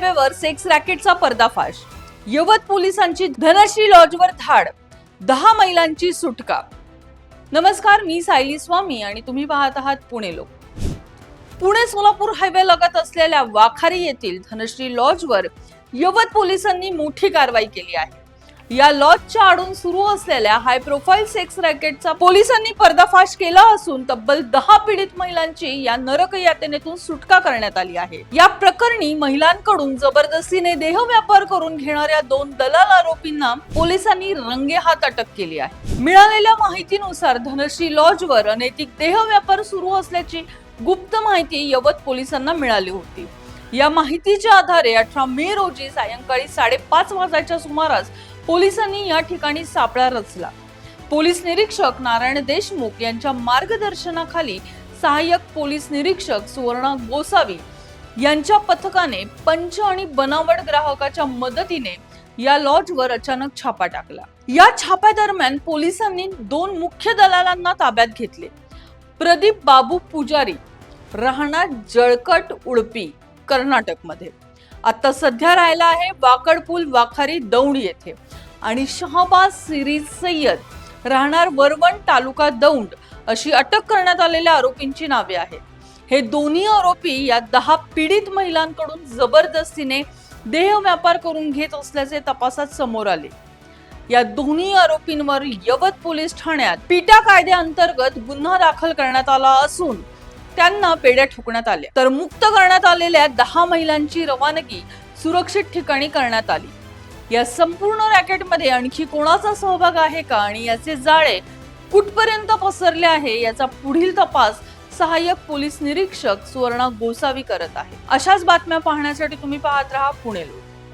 हायवेवर सेक्स रॅकेटचा पर्दाफाश, यवत पोलिसांची धनश्री लॉजवर धाड, 10 महिलांची सुटका। नमस्कार, मी सायली स्वामी आणि तुम्ही पाहत आहात पुणे लोक। पुणे सोलापूर हायवे लगत असलेल्या वाखारी येथील धनश्री लॉजवर यवत पोलिसांनी मोठी कारवाई केली आहे। या लॉजच्या आडून सुरू असलेल्या हाय प्रोफाईल सेक्स रॅकेटचा पोलिसांनी पर्दाफाश केला असून तब्बल 10 पीडित महिलांची या नरक यातनेतून सुटका करण्यात आली आहे। या प्रकरणी महिलांकडून जबरदस्तीने देहव्यापार करून घेणाऱ्या 2 दलाल आरोपींना पोलिसांनी रंगेहात अटक केली आहे। मिळालेल्या माहितीनुसार धनश्री लॉजवर अनैतिक देहव्यापार सुरू असल्याची गुप्त माहिती यवत पोलिसांना मिळाली होती। या माहितीच्या आधारे 18 मे रोजी सायंकाळी 5:30 वाजण्याच्या सुमारास पोलिसांनी या ठिकाणी सापळा रचला। पोलीस निरीक्षक नारायण देशमुख यांच्या मार्गदर्शनाखाली सहाय्यक पोलीस निरीक्षक सुवर्णा गोसावी यांच्या पथकाने पंच आणि बनावट ग्राहकाच्या मदतीने या लॉजवर अचानक छापा टाकला। या छाप्यादरम्यान पोलिसांनी 2 मुख्य दलालांना ताब्यात घेतले। प्रदीप बाबू पुजारी, राहणार जळकट उडपी, कर्नाटक मध्ये, आता सध्या राहिला आहे वाकडपूल वाखारी दौंड येथे, आणि शहबाज सिरीज सय्यद, राहणार वरवण तालुका दौंड, अशी अटक करण्यात आलेल्या आरोपींची नावे आहेत। हे दोन्ही आरोपी या 10 पीडित महिलांकडून जबरदस्तीने देह व्यापार करून घेत असल्याचे तपासात समोर आले। या दोन्ही आरोपींवर यवत पोलीस ठाण्यात पिटा कायद्याअंतर्गत गुन्हा दाखल करण्यात आला असून त्यांना बेड्या ठोकण्यात आल्या, तर मुक्त करण्यात आलेल्या 10 महिलांची रवानगी सुरक्षित ठिकाणी करण्यात आली। या संपूर्ण रॅकेटमध्ये आणखी कोणाचा सहभाग आहे का आणि याचे जाळे कुठपर्यंत पसरले आहे याचा पुढील तपास सहाय्यक पोलीस निरीक्षक सुवर्णा गोसावी करत आहे। अशाच बातम्या पाहण्यासाठी तुम्ही पाहत राहा पुणे लोक।